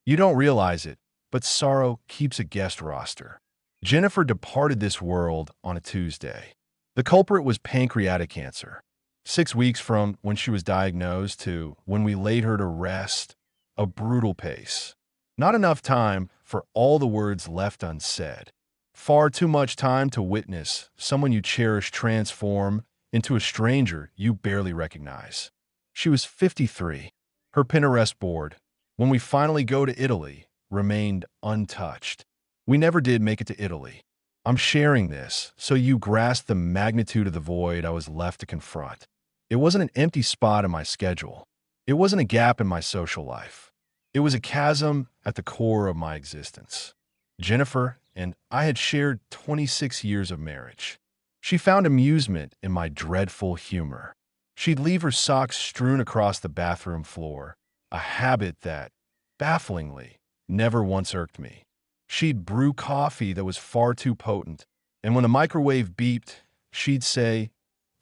You don't realize it, but sorrow keeps a guest roster. Jennifer departed this world on a Tuesday. The culprit was pancreatic cancer. 6 weeks from when she was diagnosed to when we laid her to rest, a brutal pace. Not enough time for all the words left unsaid. Far too much time to witness someone you cherish transform into a stranger you barely recognize. She was 53. Her Pinterest board, when we finally go to Italy, remained untouched. We never did make it to Italy. I'm sharing this so you grasp the magnitude of the void I was left to confront. It wasn't an empty spot in my schedule. It wasn't a gap in my social life. It was a chasm at the core of my existence. Jennifer and I had shared 26 years of marriage. She found amusement in my dreadful humor. She'd leave her socks strewn across the bathroom floor, a habit that, bafflingly, never once irked me. She'd brew coffee that was far too potent, and when the microwave beeped, she'd say,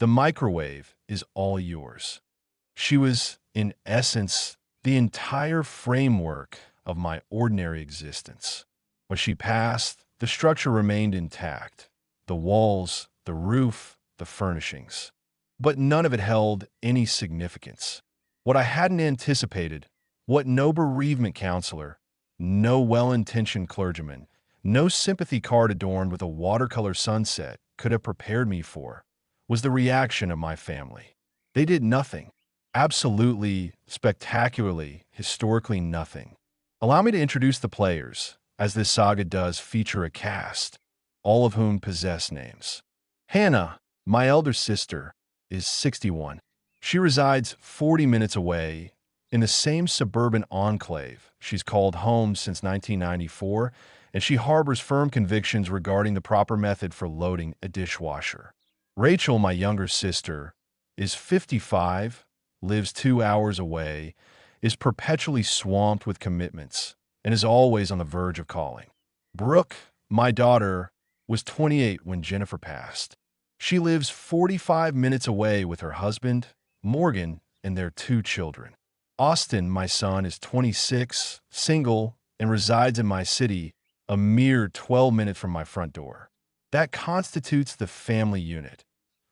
"The microwave is all yours." She was, in essence, the entire framework of my ordinary existence. When she passed, the structure remained intact. The walls, the roof, the furnishings. But none of it held any significance. What I hadn't anticipated, what no bereavement counselor, no well-intentioned clergyman, no sympathy card adorned with a watercolor sunset could have prepared me for, was the reaction of my family. They did nothing. Absolutely, spectacularly, historically nothing. Allow me to introduce the players, as this saga does feature a cast, all of whom possess names. Hannah, my elder sister, is 61. She resides 40 minutes away in the same suburban enclave she's called home since 1994, and she harbors firm convictions regarding the proper method for loading a dishwasher. Rachel, my younger sister, is 55, lives 2 hours away, is perpetually swamped with commitments, and is always on the verge of calling. Brooke, my daughter, was 28 when Jennifer passed. She lives 45 minutes away with her husband, Morgan, and their 2 children. Austin, my son, is 26, single, and resides in my city, a mere 12 minutes from my front door. That constitutes the family unit.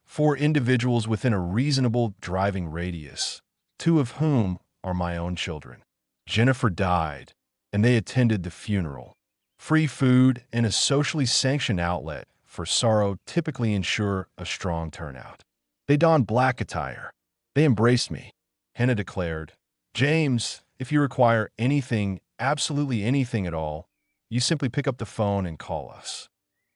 4 individuals within a reasonable driving radius, 2 of whom are my own children. Jennifer died, and they attended the funeral. Free food and a socially sanctioned outlet for sorrow typically ensure a strong turnout. They donned black attire. They embraced me. Hannah declared, "James, if you require anything, absolutely anything at all, you simply pick up the phone and call us."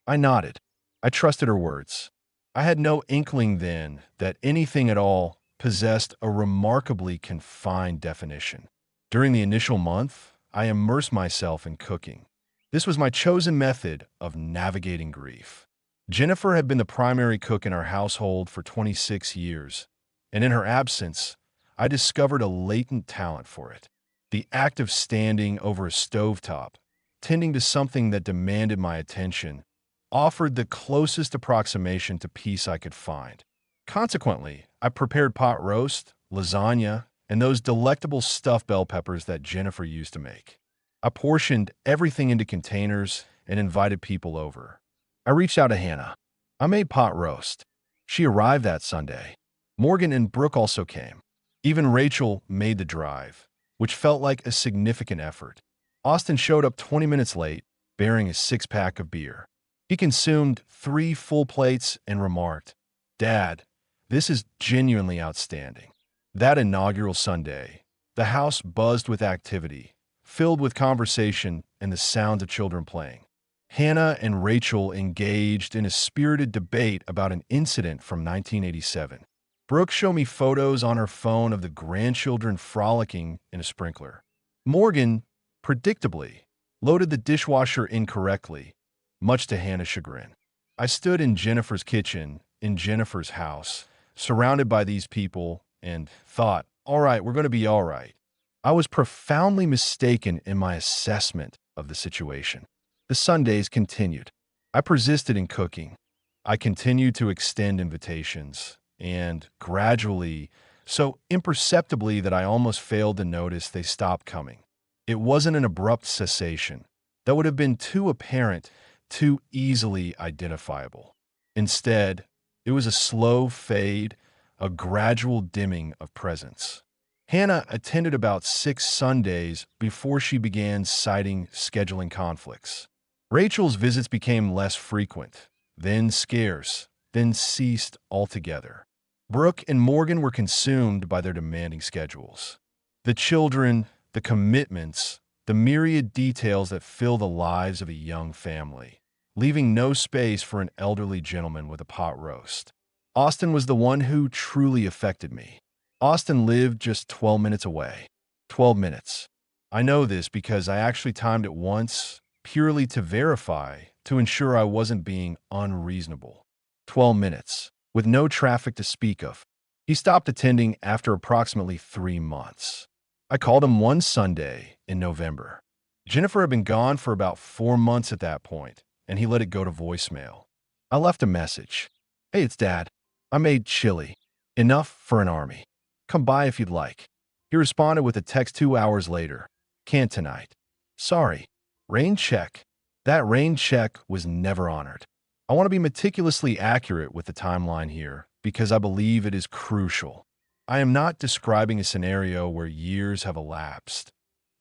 I nodded. I trusted her words. I had no inkling then that anything at all possessed a remarkably confined definition. During the initial month, I immersed myself in cooking. This was my chosen method of navigating grief. Jennifer had been the primary cook in our household for 26 years, and in her absence, I discovered a latent talent for it. The act of standing over a stovetop, tending to something that demanded my attention, offered the closest approximation to peace I could find. Consequently, I prepared pot roast, lasagna, and those delectable stuffed bell peppers that Jennifer used to make. I portioned everything into containers and invited people over. I reached out to Hannah. I made pot roast. She arrived that Sunday. Morgan and Brooke also came. Even Rachel made the drive, which felt like a significant effort. Austin showed up 20 minutes late, bearing a 6-pack of beer. He consumed 3 full plates and remarked, "Dad, this is genuinely outstanding." That inaugural Sunday, the house buzzed with activity, filled with conversation and the sounds of children playing. Hannah and Rachel engaged in a spirited debate about an incident from 1987. Brooke showed me photos on her phone of the grandchildren frolicking in a sprinkler. Morgan, predictably, loaded the dishwasher incorrectly, much to Hannah's chagrin. I stood in Jennifer's kitchen, in Jennifer's house, surrounded by these people, and thought, all right, we're going to be all right. I was profoundly mistaken in my assessment of the situation. The Sundays continued. I persisted in cooking. I continued to extend invitations, and gradually, so imperceptibly that I almost failed to notice, they stopped coming. It wasn't an abrupt cessation. That would have been too apparent, too easily identifiable. Instead, it was a slow fade, a gradual dimming of presence. Hannah attended about 6 Sundays before she began citing scheduling conflicts. Rachel's visits became less frequent, then scarce, then ceased altogether. Brooke and Morgan were consumed by their demanding schedules. The children, the commitments, the myriad details that fill the lives of a young family, leaving no space for an elderly gentleman with a pot roast. Austin was the one who truly affected me. Austin lived just 12 minutes away. 12 minutes. I know this because I actually timed it once, purely to verify, to ensure I wasn't being unreasonable. 12 minutes, with no traffic to speak of. He stopped attending after approximately 3 months. I called him one Sunday in November. Jennifer had been gone for about 4 months at that point, and he let it go to voicemail. I left a message. "Hey, it's Dad. I made chili. Enough for an army. Come by if you'd like." He responded with a text 2 hours later. "Can't tonight. Sorry. Rain check." That rain check was never honored. I want to be meticulously accurate with the timeline here because I believe it is crucial. I am not describing a scenario where years have elapsed,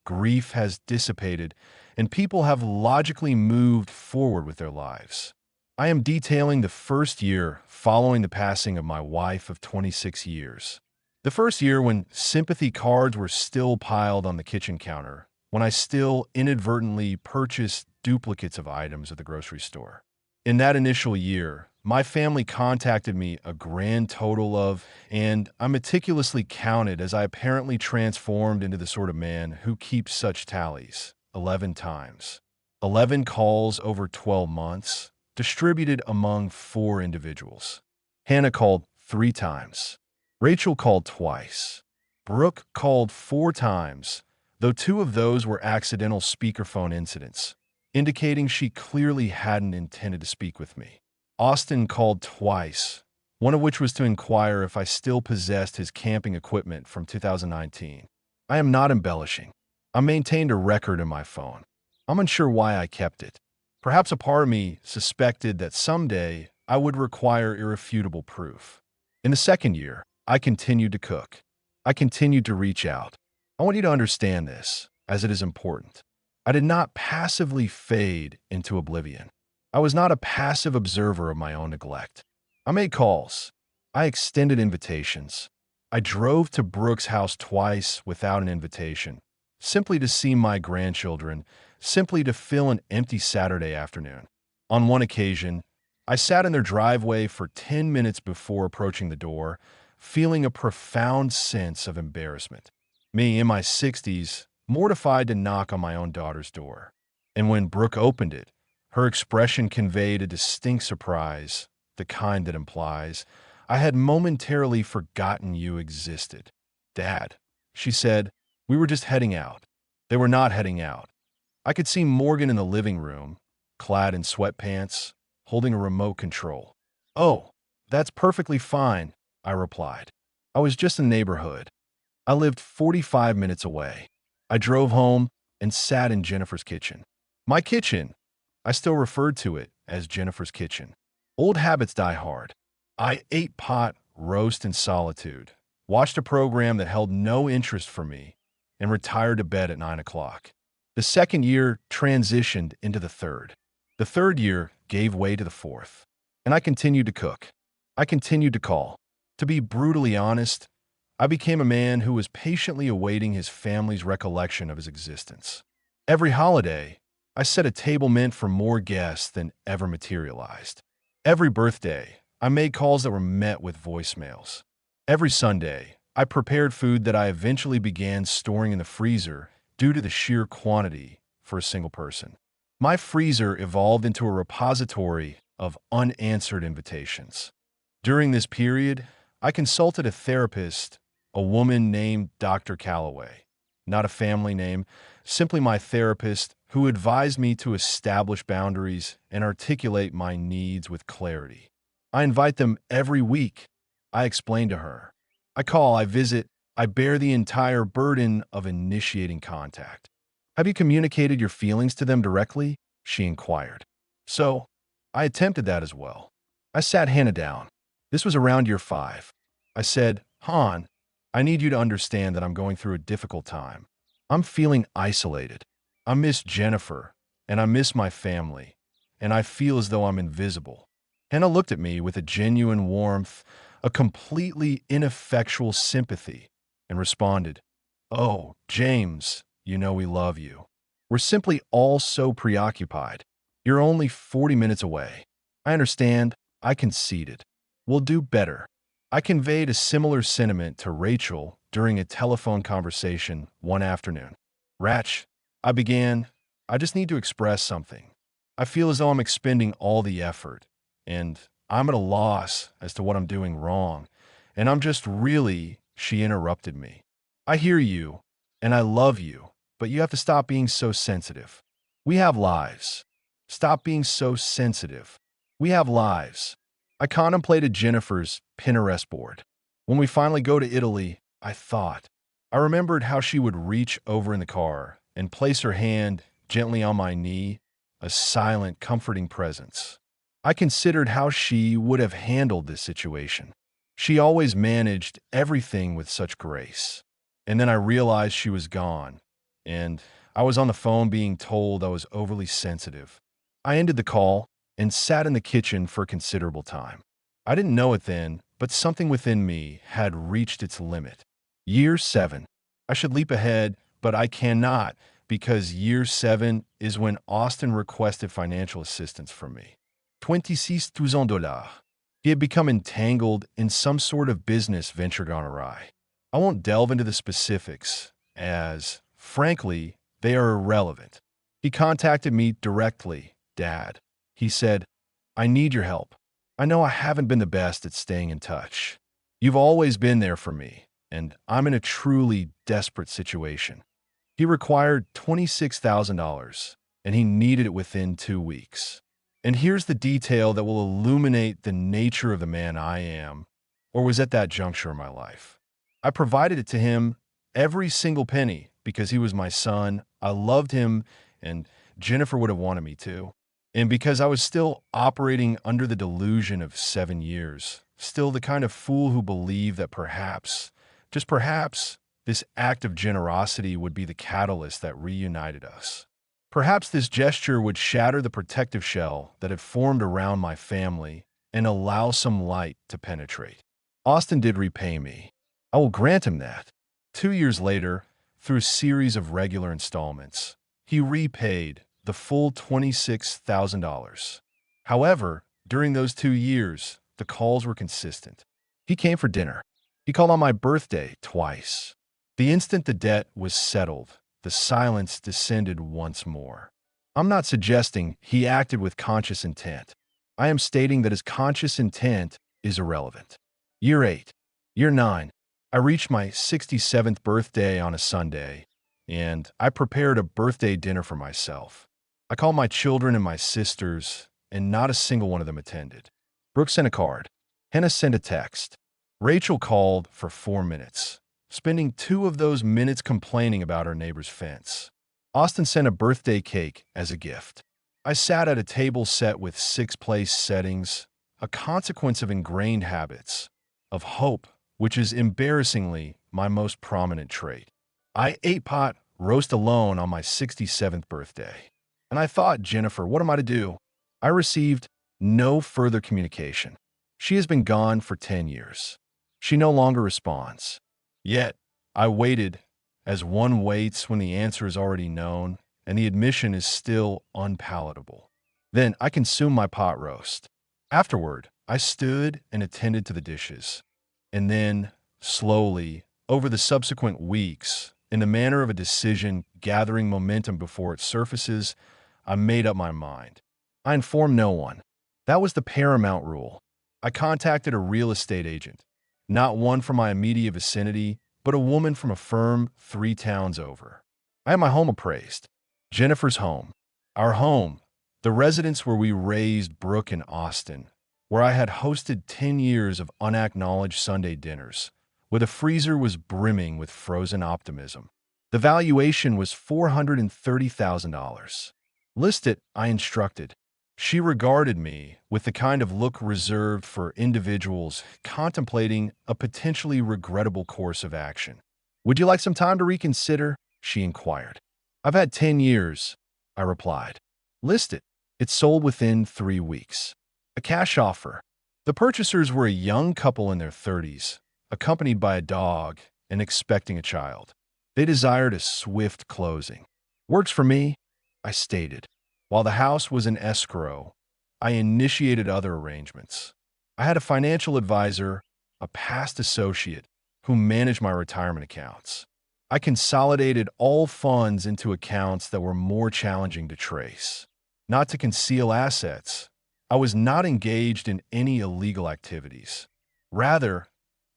grief has dissipated, and people have logically moved forward with their lives. I am detailing the first year following the passing of my wife of 26 years. The first year when sympathy cards were still piled on the kitchen counter, when I still inadvertently purchased duplicates of items at the grocery store. In that initial year, my family contacted me a grand total of, and I meticulously counted as I apparently transformed into the sort of man who keeps such tallies, 11 times. 11 calls over 12 months, distributed among 4 individuals. Hannah called 3 times. Rachel called twice. Brooke called 4 times, though 2 of those were accidental speakerphone incidents, indicating she clearly hadn't intended to speak with me. Austin called twice, one of which was to inquire if I still possessed his camping equipment from 2019. I am not embellishing. I maintained a record in my phone. I'm unsure why I kept it. Perhaps a part of me suspected that someday I would require irrefutable proof. In the second year, I continued to cook. I continued to reach out. I want you to understand this, as it is important. I did not passively fade into oblivion. I was not a passive observer of my own neglect. I made calls. I extended invitations. I drove to Brooke's house twice without an invitation, simply to see my grandchildren, simply to fill an empty Saturday afternoon. On one occasion, I sat in their driveway for 10 minutes before approaching the door, feeling a profound sense of embarrassment. Me, in my 60s, mortified to knock on my own daughter's door. And when Brooke opened it, her expression conveyed a distinct surprise, the kind that implies, "I had momentarily forgotten you existed." "Dad," she said, "we were just heading out." They were not heading out. I could see Morgan in the living room, clad in sweatpants, holding a remote control. "Oh, that's perfectly fine," I replied. "I was just in the neighborhood." I lived 45 minutes away. I drove home and sat in Jennifer's kitchen. My kitchen. I still referred to it as Jennifer's kitchen. Old habits die hard. I ate pot roast in solitude, watched a program that held no interest for me, and retired to bed at 9 o'clock. The second year transitioned into the third. The third year gave way to the fourth. And I continued to cook. I continued to call. To be brutally honest, I became a man who was patiently awaiting his family's recollection of his existence. Every holiday, I set a table meant for more guests than ever materialized. Every birthday, I made calls that were met with voicemails. Every Sunday, I prepared food that I eventually began storing in the freezer due to the sheer quantity for a single person. My freezer evolved into a repository of unanswered invitations. During this period, I consulted a therapist, a woman named Dr. Calloway, not a family name, simply my therapist, who advised me to establish boundaries and articulate my needs with clarity. I invite them every week. I explain to her. I call, I visit, I bear the entire burden of initiating contact. Have you communicated your feelings to them directly? She inquired. So, I attempted that as well. I sat Hannah down. This was around year 5. I said, Han, I need you to understand that I'm going through a difficult time. I'm feeling isolated. I miss Jennifer, and I miss my family, and I feel as though I'm invisible. Hannah looked at me with a genuine warmth, a completely ineffectual sympathy, and responded, Oh, James, you know we love you. We're simply all so preoccupied. You're only 40 minutes away. I understand. I conceded. We'll do better. I conveyed a similar sentiment to Rachel during a telephone conversation one afternoon. Ratch, I began, I just need to express something. I feel as though I'm expending all the effort, and I'm at a loss as to what I'm doing wrong, and I'm just really, she interrupted me. I hear you, and I love you, but you have to stop being so sensitive. We have lives. Stop being so sensitive. We have lives. I contemplated Jennifer's Pinterest board. When we finally go to Italy, I remembered how she would reach over in the car and place her hand gently on my knee, a silent, comforting presence. I considered how she would have handled this situation. She always managed everything with such grace. And then I realized she was gone, and I was on the phone being told I was overly sensitive. I ended the call and sat in the kitchen for a considerable time. I didn't know it then, but something within me had reached its limit. Year 7. I should leap ahead, but I cannot because year 7 is when Austin requested financial assistance from me. $26,000. He had become entangled in some sort of business venture gone awry. I won't delve into the specifics, as, frankly, they are irrelevant. He contacted me directly, Dad. He said, I need your help. I know I haven't been the best at staying in touch. You've always been there for me, and I'm in a truly desperate situation. He required $26,000, and he needed it within 2 weeks. And here's the detail that will illuminate the nature of the man I am, or was at that juncture in my life. I provided it to him, every single penny, because he was my son. I loved him, and Jennifer would have wanted me to. And because I was still operating under the delusion of 7 years, still the kind of fool who believed that perhaps, just perhaps, this act of generosity would be the catalyst that reunited us. Perhaps this gesture would shatter the protective shell that had formed around my family and allow some light to penetrate. Austin did repay me. I will grant him that. 2 years later, through a series of regular installments, he repaid the full $26,000. However, during those 2 years, the calls were consistent. He came for dinner. He called on my birthday twice. The instant the debt was settled, the silence descended once more. I'm not suggesting he acted with conscious intent. I am stating that his conscious intent is irrelevant. Year 8. Year 9. I reached my 67th birthday on a Sunday, and I prepared a birthday dinner for myself. I called my children and my sisters, and not a single one of them attended. Brooke sent a card. Hannah sent a text. Rachel called for 4 minutes, spending 2 of those minutes complaining about her neighbor's fence. Austin sent a birthday cake as a gift. I sat at a table set with 6 place settings, a consequence of ingrained habits, of hope, which is embarrassingly my most prominent trait. I ate pot roast alone on my 67th birthday. And I thought, Jennifer, what am I to do? I received no further communication. She has been gone for 10 years. She no longer responds. Yet, I waited, as one waits when the answer is already known and the admission is still unpalatable. Then I consumed my pot roast. Afterward, I stood and attended to the dishes. And then, slowly, over the subsequent weeks, in the manner of a decision gathering momentum before it surfaces, I made up my mind. I informed no one. That was the paramount rule. I contacted a real estate agent, not one from my immediate vicinity, but a woman from a firm 3 towns over. I had my home appraised. Jennifer's home. Our home. The residence where we raised Brooke and Austin, where I had hosted 10 years of unacknowledged Sunday dinners, where the freezer was brimming with frozen optimism. The valuation was $430,000. List it, I instructed. She regarded me with the kind of look reserved for individuals contemplating a potentially regrettable course of action. Would you like some time to reconsider? She inquired. I've had 10 years, I replied. List it. It sold within 3 weeks. A cash offer. The purchasers were a young couple in their 30s, accompanied by a dog and expecting a child. They desired a swift closing. Works for me, I stated. While the house was in escrow, I initiated other arrangements. I had a financial advisor, a past associate, who managed my retirement accounts. I consolidated all funds into accounts that were more challenging to trace. Not to conceal assets, I was not engaged in any illegal activities. Rather,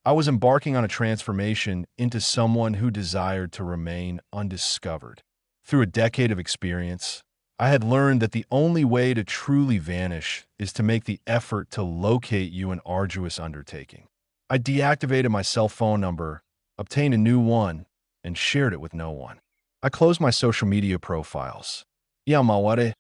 I was embarking on a transformation into someone who desired to remain undiscovered. Through a decade of experience, I had learned that the only way to truly vanish is to make the effort to locate you an arduous undertaking. I deactivated my cell phone number, obtained a new one, and shared it with no one. I closed my social media profiles. Iamaware,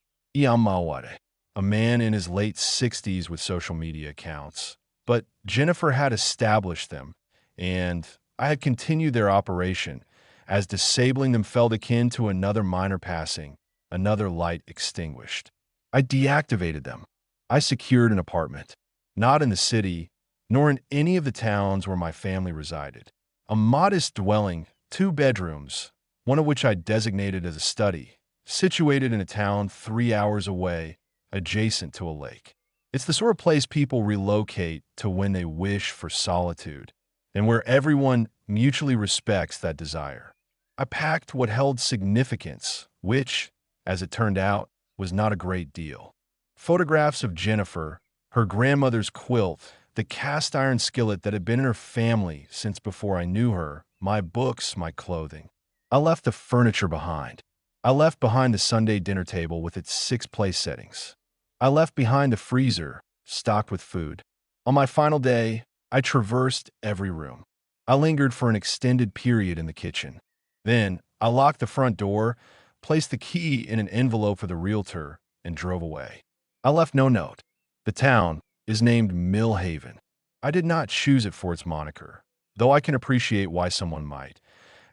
a man in his late 60s with social media accounts. But Jennifer had established them, and I had continued their operation, as disabling them felt akin to another minor passing, another light extinguished. I deactivated them. I secured an apartment, not in the city, nor in any of the towns where my family resided. A modest dwelling, 2 bedrooms, one of which I designated as a study, situated in a town 3 hours away, adjacent to a lake. It's the sort of place people relocate to when they wish for solitude, and where everyone mutually respects that desire. I packed what held significance, which, as it turned out, was not a great deal. Photographs of Jennifer, her grandmother's quilt, the cast iron skillet that had been in her family since before I knew her, my books, my clothing. I left the furniture behind. I left behind the Sunday dinner table with its 6 place settings. I left behind the freezer, stocked with food. On my final day, I traversed every room. I lingered for an extended period in the kitchen. Then, I locked the front door, placed the key in an envelope for the realtor, and drove away. I left no note. The town is named Millhaven. I did not choose it for its moniker, though I can appreciate why someone might,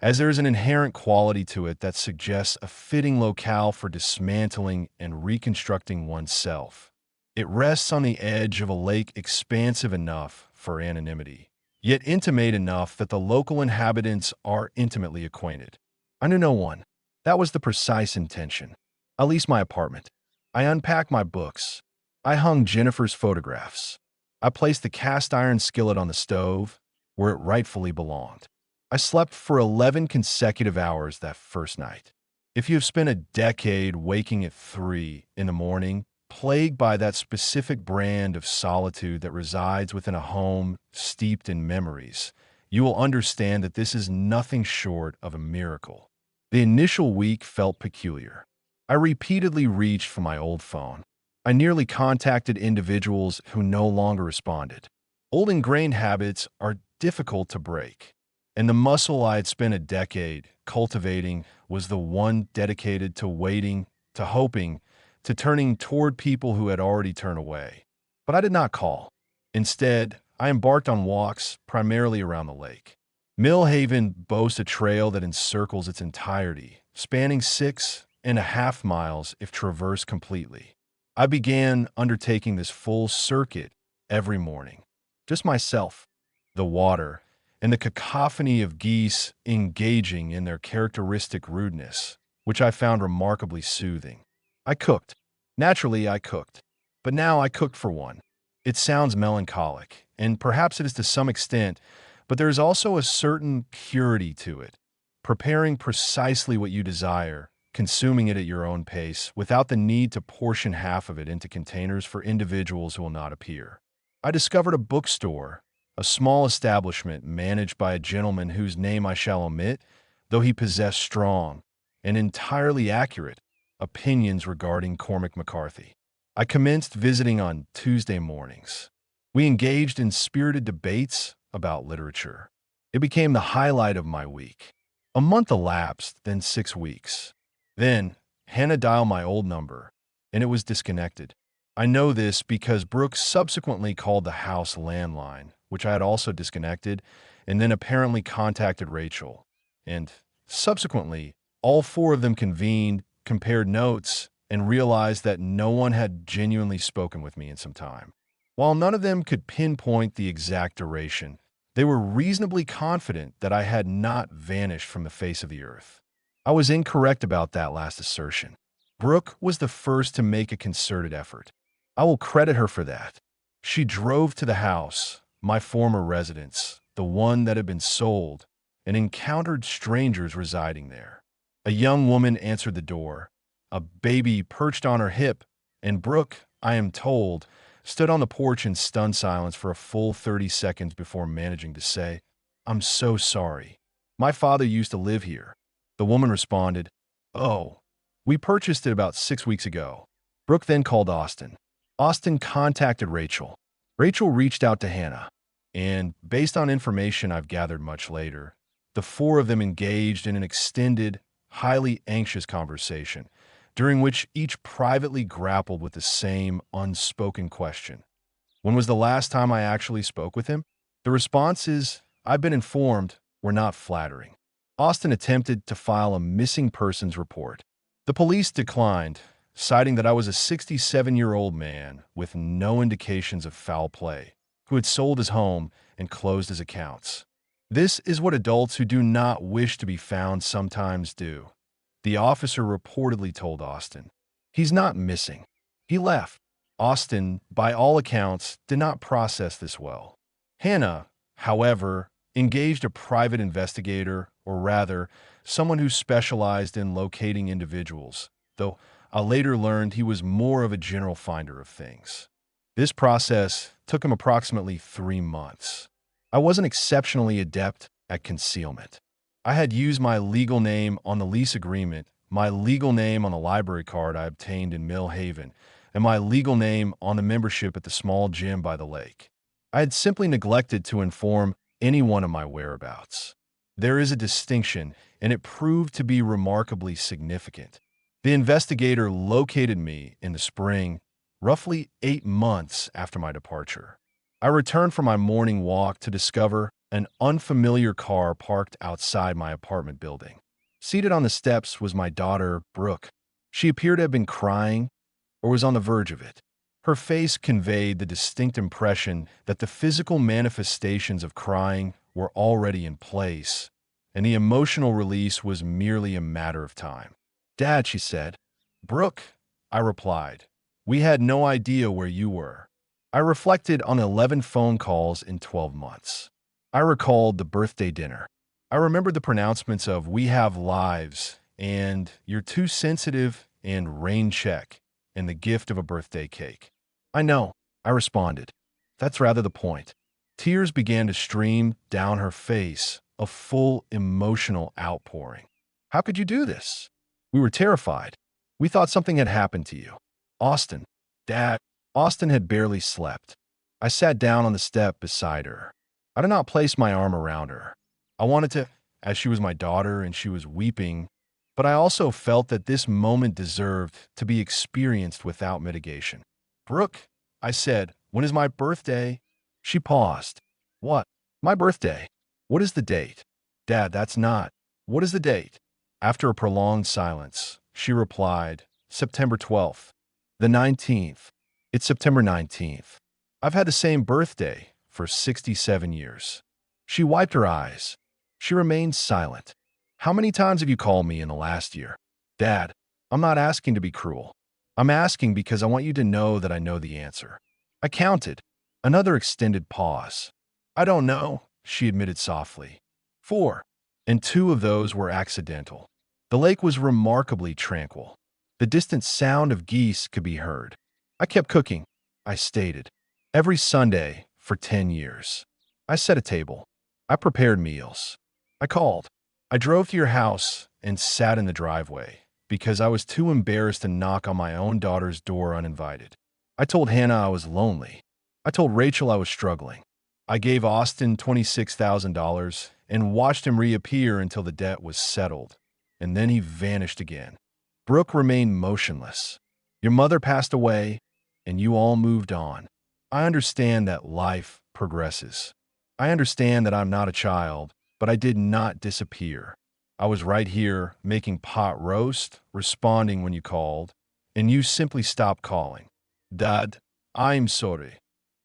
as there is an inherent quality to it that suggests a fitting locale for dismantling and reconstructing oneself. It rests on the edge of a lake expansive enough for anonymity, yet intimate enough that the local inhabitants are intimately acquainted. I knew no one. That was the precise intention. I leased my apartment. I unpacked my books. I hung Jennifer's photographs. I placed the cast iron skillet on the stove, where it rightfully belonged. I slept for 11 consecutive hours that first night. If you have spent a decade waking at 3 in the morning, plagued by that specific brand of solitude that resides within a home steeped in memories, you will understand that this is nothing short of a miracle. The initial week felt peculiar. I repeatedly reached for my old phone. I nearly contacted individuals who no longer responded. Old ingrained habits are difficult to break, and the muscle I had spent a decade cultivating was the one dedicated to waiting, to hoping, to turning toward people who had already turned away. But I did not call. Instead, I embarked on walks primarily around the lake. Millhaven boasts a trail that encircles its entirety, spanning 6.5 miles if traversed completely. I began undertaking this full circuit every morning. Just myself, the water, and the cacophony of geese engaging in their characteristic rudeness, which I found remarkably soothing. I cooked. Naturally, I cooked. But now I cooked for one. It sounds melancholic, and perhaps it is to some extent, but there is also a certain purity to it. Preparing precisely what you desire, consuming it at your own pace, without the need to portion half of it into containers for individuals who will not appear. I discovered a bookstore, a small establishment managed by a gentleman whose name I shall omit, though he possessed strong and entirely accurate opinions regarding Cormac McCarthy. I commenced visiting on Tuesday mornings. We engaged in spirited debates about literature. It became the highlight of my week. A month elapsed, then 6 weeks. Then, Hannah dialed my old number, and it was disconnected. I know this because Brooke subsequently called the house landline, which I had also disconnected, and then apparently contacted Rachel. And subsequently, all four of them convened, compared notes, and realized that no one had genuinely spoken with me in some time. While none of them could pinpoint the exact duration, they were reasonably confident that I had not vanished from the face of the earth. I was incorrect about that last assertion. Brooke was the first to make a concerted effort. I will credit her for that. She drove to the house, my former residence, the one that had been sold, and encountered strangers residing there. A young woman answered the door, a baby perched on her hip, and Brooke, I am told, stood on the porch in stunned silence for a full 30 seconds before managing to say, "I'm so sorry. My father used to live here." The woman responded, "Oh, we purchased it about 6 weeks ago." Brooke then called Austin. Austin contacted Rachel. Rachel reached out to Hannah, and based on information I've gathered much later, the four of them engaged in an extended, highly anxious conversation, during which each privately grappled with the same unspoken question. When was the last time I actually spoke with him? The responses, I've been informed, were not flattering. Austin attempted to file a missing persons report. The police declined, citing that I was a 67-year-old man with no indications of foul play, who had sold his home and closed his accounts. This is what adults who do not wish to be found sometimes do. The officer reportedly told Austin, "He's not missing. He left." Austin, by all accounts, did not process this well. Hannah, however, engaged a private investigator, or rather, someone who specialized in locating individuals, though I later learned he was more of a general finder of things. This process took him approximately 3 months. I wasn't exceptionally adept at concealment. I had used my legal name on the lease agreement, my legal name on the library card I obtained in Mill Haven, and my legal name on the membership at the small gym by the lake. I had simply neglected to inform anyone of my whereabouts. There is a distinction, and it proved to be remarkably significant. The investigator located me in the spring, roughly 8 months after my departure. I returned from my morning walk to discover an unfamiliar car parked outside my apartment building. Seated on the steps was my daughter, Brooke. She appeared to have been crying or was on the verge of it. Her face conveyed the distinct impression that the physical manifestations of crying were already in place, and the emotional release was merely a matter of time. "Dad," she said. "Brooke," I replied. "We had no idea where you were." I reflected on 11 phone calls in 12 months. I recalled the birthday dinner. I remembered the pronouncements of "we have lives" and "you're too sensitive" and "rain check" and the gift of a birthday cake. "I know," I responded. "That's rather the point." Tears began to stream down her face, a full emotional outpouring. "How could you do this?" "We were terrified. We thought something had happened to you." "Austin." "Dad." Austin had barely slept. I sat down on the step beside her. I did not place my arm around her. I wanted to, as she was my daughter and she was weeping, but I also felt that this moment deserved to be experienced without mitigation. "Brooke," I said, "when is my birthday?" She paused. "What? My birthday? What is the date?" "Dad, that's not. What is the date?" After a prolonged silence, she replied, "September 12th. The 19th. It's September 19th. I've had the same birthday for 67 years. She wiped her eyes. She remained silent. "How many times have you called me in the last year?" "Dad, I'm not asking to be cruel. I'm asking because I want you to know that I know the answer." I counted. Another extended pause. "I don't know," she admitted softly. "4. And 2 of those were accidental." The lake was remarkably tranquil. The distant sound of geese could be heard. "I kept cooking," I stated. "Every Sunday for 10 years. I set a table. I prepared meals. I called. I drove to your house and sat in the driveway because I was too embarrassed to knock on my own daughter's door uninvited. I told Hannah I was lonely. I told Rachel I was struggling. I gave Austin $26,000 and watched him reappear until the debt was settled, and then he vanished again. Brooke remained motionless. Your mother passed away, and you all moved on. I understand that life progresses. I understand that I'm not a child, but I did not disappear. I was right here, making pot roast, responding when you called, and you simply stopped calling. Dad, I'm sorry.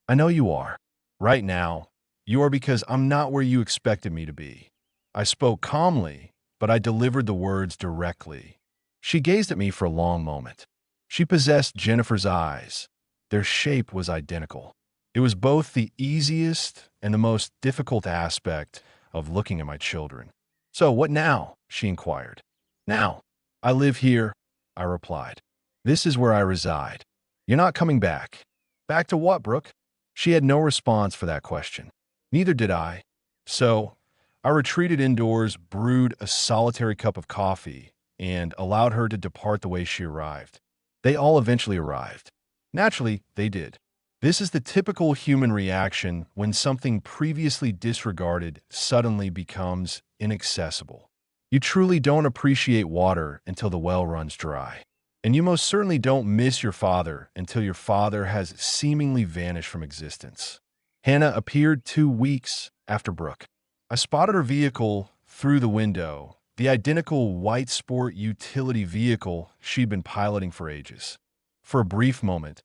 I know you are. Right now, you are because I'm not where you expected me to be. I spoke calmly, but I delivered the words directly. She gazed at me for a long moment. She possessed Jennifer's eyes. Their shape was identical. It was both the easiest and the most difficult aspect of looking at my children. So what now? She inquired. Now, I live here, I replied. This is where I reside. You're not coming back. Back to what, Brooke? She had no response for that question. Neither did I. So, I retreated indoors, brewed a solitary cup of coffee, and allowed her to depart the way she arrived. They all eventually arrived. Naturally, they did. This is the typical human reaction when something previously disregarded suddenly becomes inaccessible. You truly don't appreciate water until the well runs dry. And you most certainly don't miss your father until your father has seemingly vanished from existence. Hannah appeared 2 weeks after Brooke. I spotted her vehicle through the window, the identical white sport utility vehicle she'd been piloting for ages. For a brief moment,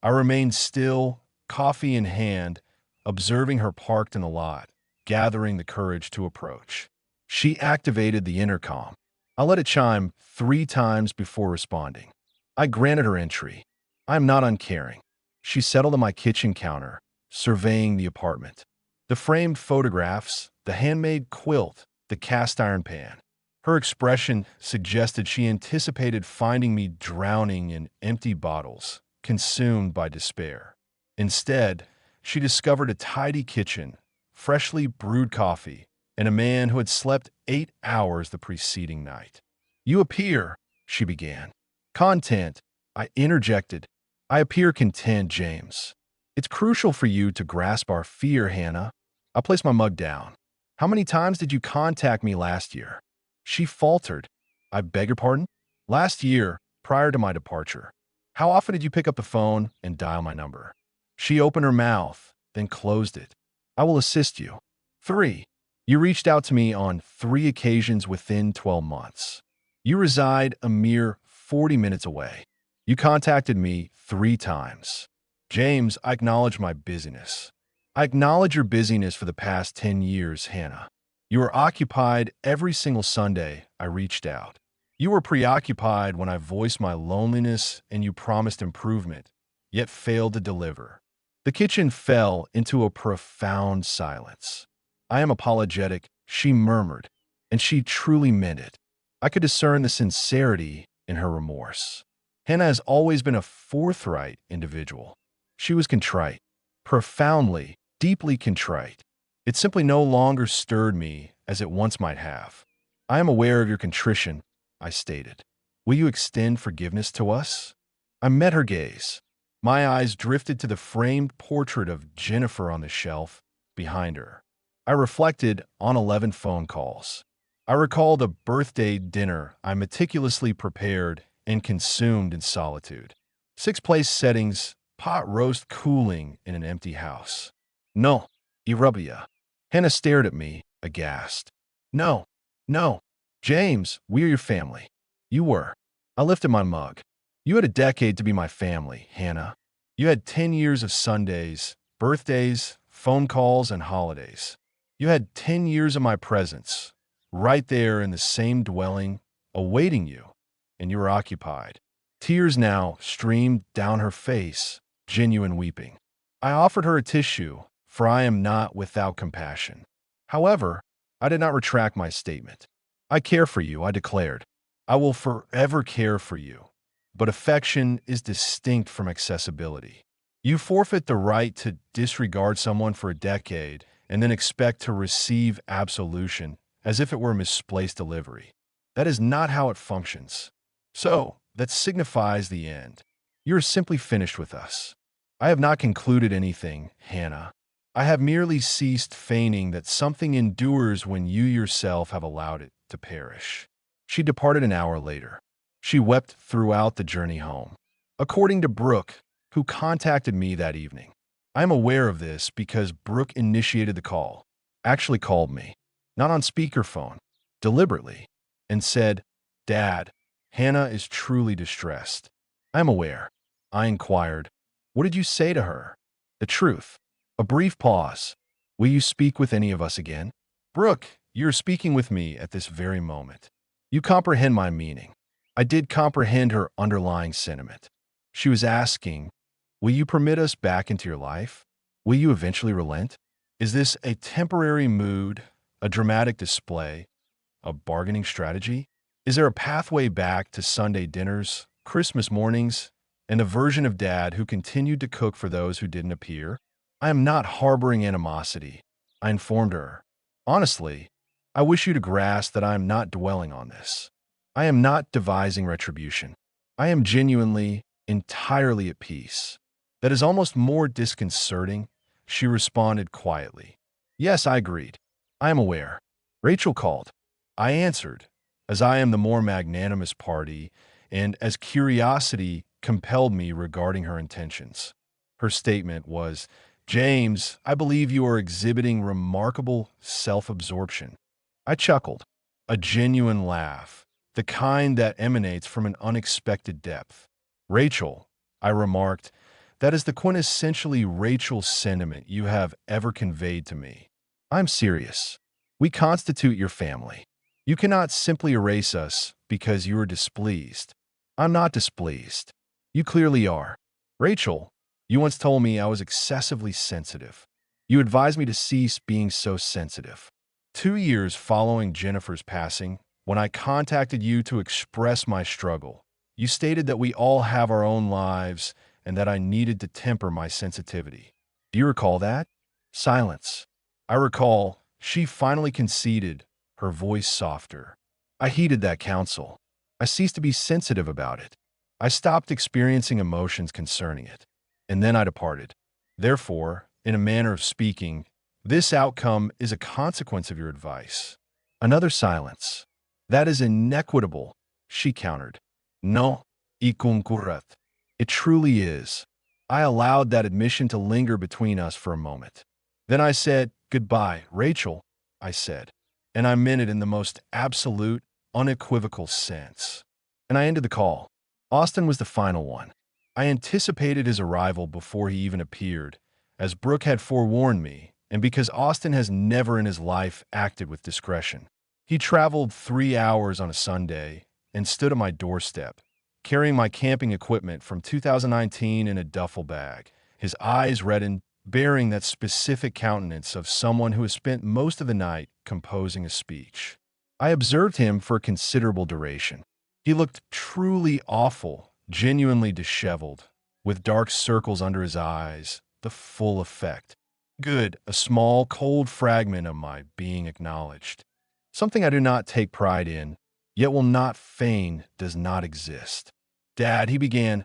I remained still, coffee in hand, observing her parked in the lot, gathering the courage to approach. She activated the intercom. I let it chime 3 times before responding. I granted her entry. I am not uncaring. She settled on my kitchen counter, surveying the apartment. The framed photographs, the handmade quilt, the cast iron pan. Her expression suggested she anticipated finding me drowning in empty bottles, consumed by despair. Instead, she discovered a tidy kitchen, freshly brewed coffee, and a man who had slept 8 hours the preceding night. You appear, she began. Content, I interjected. I appear content, James. It's crucial for you to grasp our fear, Hannah. I placed my mug down. How many times did you contact me last year? She faltered. I beg your pardon? Last year, prior to my departure. How often did you pick up the phone and dial my number? She opened her mouth, then closed it. I will assist you. 3. You reached out to me on 3 occasions within 12 months. You reside a mere 40 minutes away. You contacted me 3 times. James, I acknowledge my busyness. I acknowledge your busyness for the past 10 years, Hannah. You were occupied every single Sunday I reached out. You were preoccupied when I voiced my loneliness and you promised improvement, yet failed to deliver. The kitchen fell into a profound silence. I am apologetic, she murmured, and she truly meant it. I could discern the sincerity in her remorse. Hannah has always been a forthright individual. She was contrite, profoundly, deeply contrite. It simply no longer stirred me as it once might have. I am aware of your contrition, I stated. Will you extend forgiveness to us? I met her gaze. My eyes drifted to the framed portrait of Jennifer on the shelf behind her. I reflected on 11 phone calls. I recalled a birthday dinner I meticulously prepared and consumed in solitude. 6 place settings, pot roast cooling in an empty house. No, Irubia. Hannah stared at me, aghast. No, no. James, we are your family. You were. I lifted my mug. You had a decade to be my family, Hannah. You had 10 years of Sundays, birthdays, phone calls, and holidays. You had 10 years of my presence, right there in the same dwelling, awaiting you, and you were occupied. Tears now streamed down her face, genuine weeping. I offered her a tissue, for I am not without compassion. However, I did not retract my statement. I care for you, I declared. I will forever care for you. But affection is distinct from accessibility. You forfeit the right to disregard someone for a decade and then expect to receive absolution as if it were misplaced delivery. That is not how it functions. So, that signifies the end. You are simply finished with us. I have not concluded anything, Hannah. I have merely ceased feigning that something endures when you yourself have allowed it to perish." She departed an hour later. She wept throughout the journey home. According to Brooke, who contacted me that evening. I am aware of this because Brooke initiated the call, actually called me, not on speakerphone, deliberately, and said, "Dad, Hannah is truly distressed." I am aware. I inquired, "What did you say to her?" "The truth." A brief pause. "Will you speak with any of us again?" "Brooke, you're speaking with me at this very moment. You comprehend my meaning." I did comprehend her underlying sentiment. She was asking, "Will you permit us back into your life? Will you eventually relent? Is this a temporary mood, a dramatic display, a bargaining strategy? Is there a pathway back to Sunday dinners, Christmas mornings, and a version of Dad who continued to cook for those who didn't appear?" "I am not harboring animosity," I informed her. "Honestly, I wish you to grasp that I am not dwelling on this. I am not devising retribution. I am genuinely, entirely at peace." "That is almost more disconcerting," she responded quietly. "Yes," I agreed. "I am aware." Rachel called. I answered, as I am the more magnanimous party, and as curiosity compelled me regarding her intentions. Her statement was, "James, I believe you are exhibiting remarkable self-absorption." I chuckled, a genuine laugh, the kind that emanates from an unexpected depth. "Rachel," I remarked, "that is the quintessentially Rachel sentiment you have ever conveyed to me. I'm serious. We constitute your family. You cannot simply erase us because you are displeased. I'm not displeased. You clearly are. Rachel, you once told me I was excessively sensitive. You advised me to cease being so sensitive. 2 years following Jennifer's passing, when I contacted you to express my struggle, you stated that we all have our own lives and that I needed to temper my sensitivity. Do you recall that?" Silence. "I recall." She finally conceded, her voice softer. "I heeded that counsel. I ceased to be sensitive about it. I stopped experiencing emotions concerning it. And then I departed. Therefore, in a manner of speaking, this outcome is a consequence of your advice." Another silence. "That is inequitable," she countered. "No, y concurrat. It truly is." I allowed that admission to linger between us for a moment. Then I said, "Goodbye, Rachel," I said, and I meant it in the most absolute, unequivocal sense. And I ended the call. Austin was the final one. I anticipated his arrival before he even appeared, as Brooke had forewarned me, and because Austin has never in his life acted with discretion. He traveled 3 hours on a Sunday and stood at my doorstep, carrying my camping equipment from 2019 in a duffel bag, his eyes reddened, bearing that specific countenance of someone who has spent most of the night composing a speech. I observed him for a considerable duration. He looked truly awful, genuinely disheveled, with dark circles under his eyes, the full effect. Good, a small, cold fragment of my being acknowledged. Something I do not take pride in, yet will not feign does not exist. "Dad," he began.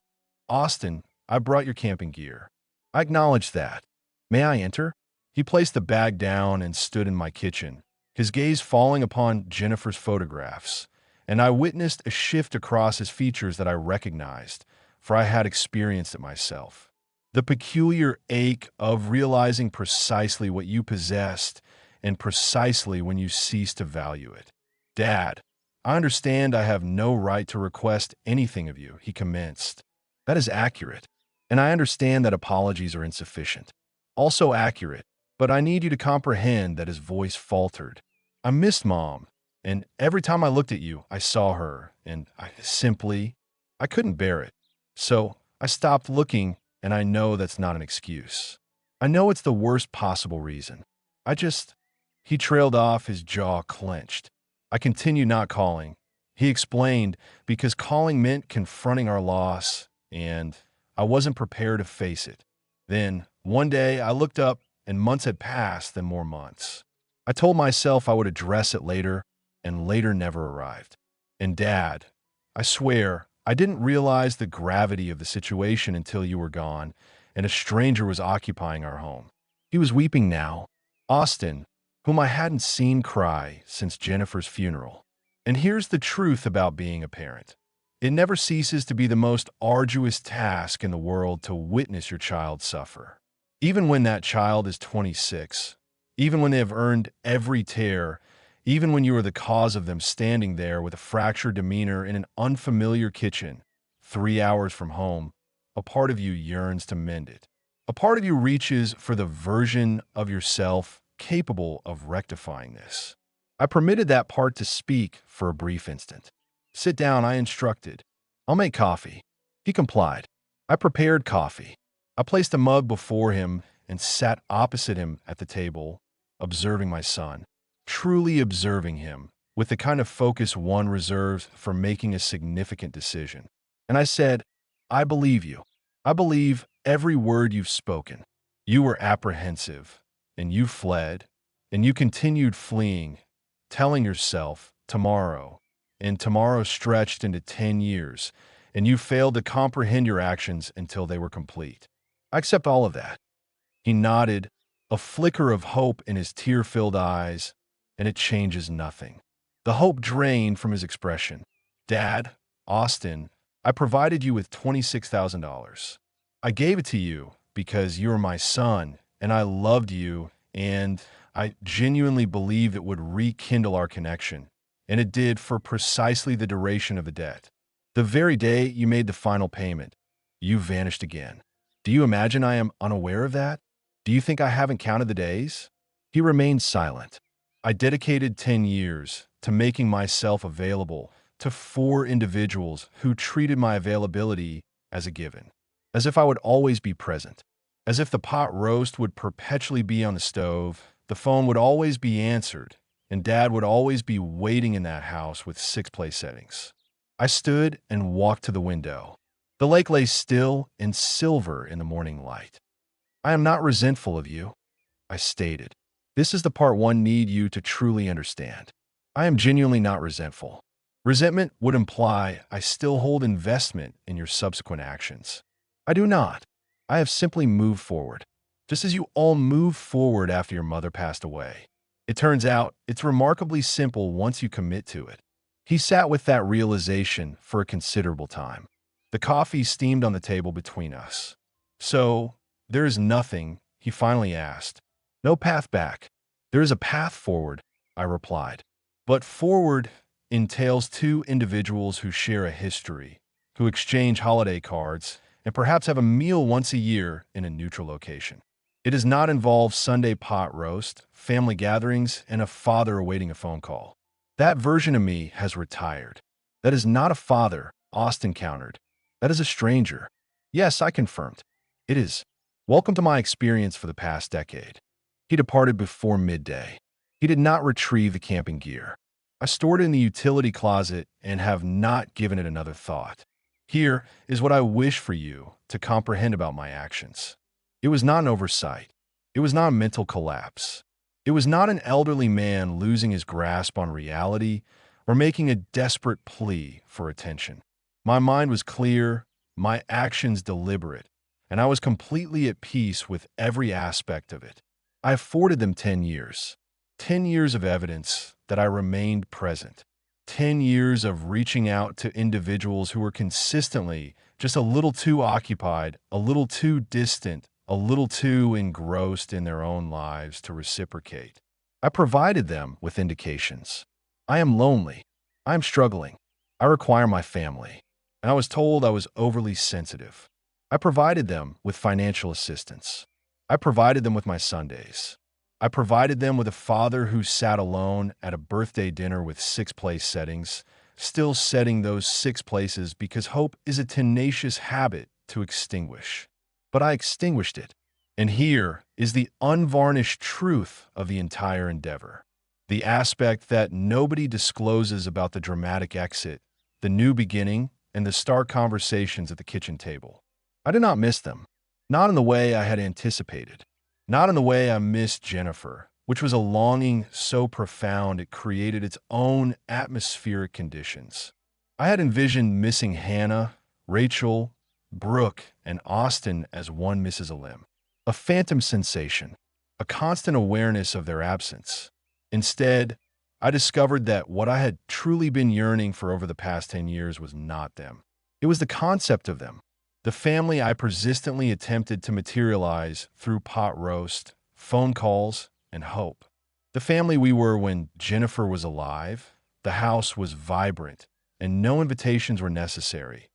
"Austin, I brought your camping gear." I acknowledged that. "May I enter?" He placed the bag down and stood in my kitchen, his gaze falling upon Jennifer's photographs, and I witnessed a shift across his features that I recognized, for I had experienced it myself. The peculiar ache of realizing precisely what you possessed and precisely when you ceased to value it. "Dad, I understand I have no right to request anything of you," he commenced. "That is accurate, and I understand that apologies are insufficient. Also accurate, but I need you to comprehend that." His voice faltered. "I missed Mom, and every time I looked at you, I saw her, and I couldn't bear it. So I stopped looking, and I know that's not an excuse. I know it's the worst possible reason. I just—" He trailed off, his jaw clenched. I continued not calling. He explained, because calling meant confronting our loss, and I wasn't prepared to face it. Then, one day, I looked up, and months had passed, then more months. I told myself I would address it later, and later never arrived. And Dad, I swear, I didn't realize the gravity of the situation until you were gone, and a stranger was occupying our home. He was weeping now. Austin, whom I hadn't seen cry since Jennifer's funeral. And here's the truth about being a parent. It never ceases to be the most arduous task in the world to witness your child suffer. Even when that child is 26, even when they have earned every tear, even when you are the cause of them standing there with a fractured demeanor in an unfamiliar kitchen, 3 hours from home, a part of you yearns to mend it. A part of you reaches for the version of yourself capable of rectifying this. I permitted that part to speak for a brief instant. "Sit down," I instructed. "I'll make coffee." He complied. I prepared coffee. I placed a mug before him and sat opposite him at the table, observing my son, truly observing him, with the kind of focus one reserves for making a significant decision. And I said, "I believe you. I believe every word you've spoken. You were apprehensive, and you fled, and you continued fleeing, telling yourself, tomorrow, and tomorrow stretched into 10 years, and you failed to comprehend your actions until they were complete. I accept all of that." He nodded, a flicker of hope in his tear-filled eyes, and it changes nothing. The hope drained from his expression. "Dad, Austin, I provided you with $26,000. I gave it to you because you were my son, and I loved you, and I genuinely believed it would rekindle our connection, and it did for precisely the duration of the debt. The very day you made the final payment, you vanished again. Do you imagine I am unaware of that? Do you think I haven't counted the days?" He remained silent. I dedicated 10 years to making myself available to 4 individuals who treated my availability as a given, as if I would always be present, as if the pot roast would perpetually be on the stove, the phone would always be answered, and Dad would always be waiting in that house with 6-play settings. I stood and walked to the window. The lake lay still and silver in the morning light. "I am not resentful of you," I stated. "This is the part one need you to truly understand. I am genuinely not resentful. Resentment would imply I still hold investment in your subsequent actions. I do not. I have simply moved forward, just as you all moved forward after your mother passed away. It turns out it's remarkably simple once you commit to it." He sat with that realization for a considerable time. The coffee steamed on the table between us. "So, there is nothing," he finally asked. "No path back." "There is a path forward," I replied. "But forward entails 2 individuals who share a history, who exchange holiday cards, and perhaps have a meal once a year in a neutral location. It does not involve Sunday pot roast, family gatherings, and a father awaiting a phone call. That version of me has retired. That is not a father," Austin countered. "That is a stranger." "Yes," I confirmed. "It is. Welcome to my experience for the past decade." He departed before midday. He did not retrieve the camping gear. I stored it in the utility closet and have not given it another thought. Here is what I wish for you to comprehend about my actions. It was not an oversight. It was not a mental collapse. It was not an elderly man losing his grasp on reality or making a desperate plea for attention. My mind was clear, my actions deliberate, and I was completely at peace with every aspect of it. I afforded them 10 years. 10 years of evidence that I remained present. 10 years of reaching out to individuals who were consistently just a little too occupied, a little too distant, a little too engrossed in their own lives to reciprocate. I provided them with indications. I am lonely. I am struggling. I require my family. And I was told I was overly sensitive. I provided them with financial assistance. I provided them with my Sundays. I provided them with a father who sat alone at a birthday dinner with 6-place settings, still setting those 6 places because hope is a tenacious habit to extinguish. But I extinguished it. And here is the unvarnished truth of the entire endeavor. The aspect that nobody discloses about the dramatic exit, the new beginning, and the stark conversations at the kitchen table. I did not miss them. Not in the way I had anticipated. Not in the way I missed Jennifer, which was a longing so profound it created its own atmospheric conditions. I had envisioned missing Hannah, Rachel, Brooke, and Austin as one misses a limb. A phantom sensation. a constant awareness of their absence. Instead, I discovered that what I had truly been yearning for over the past 10 years was not them. It was the concept of them, the family I persistently attempted to materialize through pot roast, phone calls, and hope. The family we were when Jennifer was alive, the house was vibrant, and no invitations were necessary,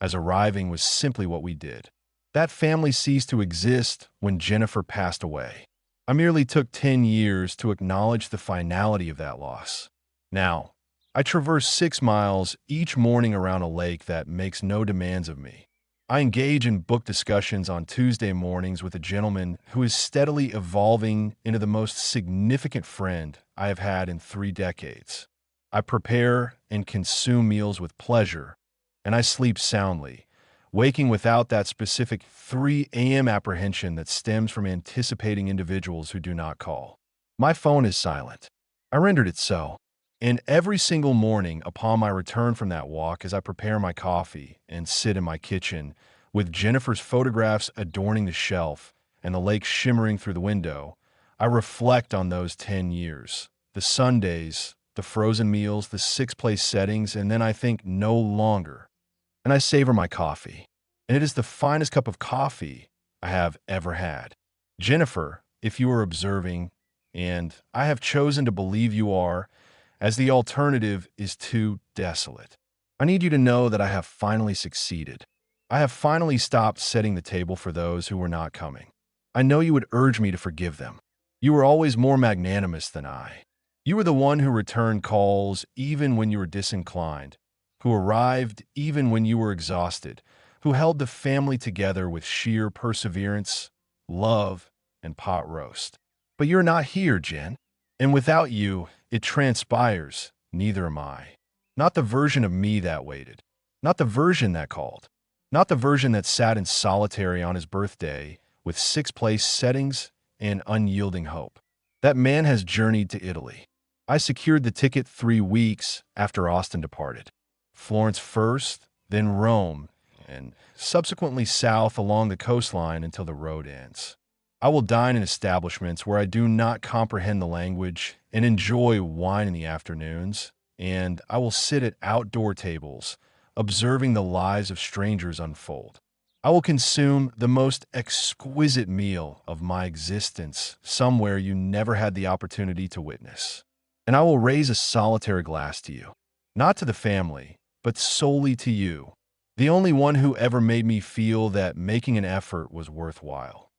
as arriving was simply what we did. That family ceased to exist when Jennifer passed away. I merely took 10 years to acknowledge the finality of that loss. Now, I traverse 6 miles each morning around a lake that makes no demands of me. I engage in book discussions on Tuesday mornings with a gentleman who is steadily evolving into the most significant friend I have had in 3 decades. I prepare and consume meals with pleasure, and I sleep soundly, waking without that specific 3 a.m. apprehension that stems from anticipating individuals who do not call. My phone is silent. I rendered it so. And every single morning upon my return from that walk, as I prepare my coffee and sit in my kitchen, with Jennifer's photographs adorning the shelf and the lake shimmering through the window, I reflect on those 10 years, the Sundays, the frozen meals, the 6-place settings, and then I think no longer. And I savor my coffee. And it is the finest cup of coffee I have ever had. Jennifer, if you are observing, and I have chosen to believe you are, as the alternative is too desolate, I need you to know that I have finally succeeded. I have finally stopped setting the table for those who were not coming. I know you would urge me to forgive them. You were always more magnanimous than I. You were the one who returned calls even when you were disinclined, who arrived even when you were exhausted, who held the family together with sheer perseverance, love, and pot roast. But you're not here, Jen. And without you, it transpires, neither am I. Not the version of me that waited. Not the version that called. Not the version that sat in solitary on his birthday with 6-place settings and unyielding hope. That man has journeyed to Italy. I secured the ticket 3 weeks after Austin departed. Florence first, then Rome, and subsequently south along the coastline until the road ends. I will dine in establishments where I do not comprehend the language and enjoy wine in the afternoons, and I will sit at outdoor tables, observing the lives of strangers unfold. I will consume the most exquisite meal of my existence somewhere you never had the opportunity to witness. And I will raise a solitary glass to you, not to the family, but solely to you, the only one who ever made me feel that making an effort was worthwhile.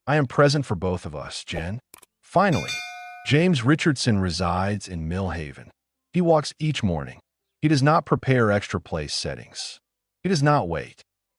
I am present for both of us, Jen. Finally, James Richardson resides in Millhaven. He walks each morning. He does not prepare extra place settings. He does not wait.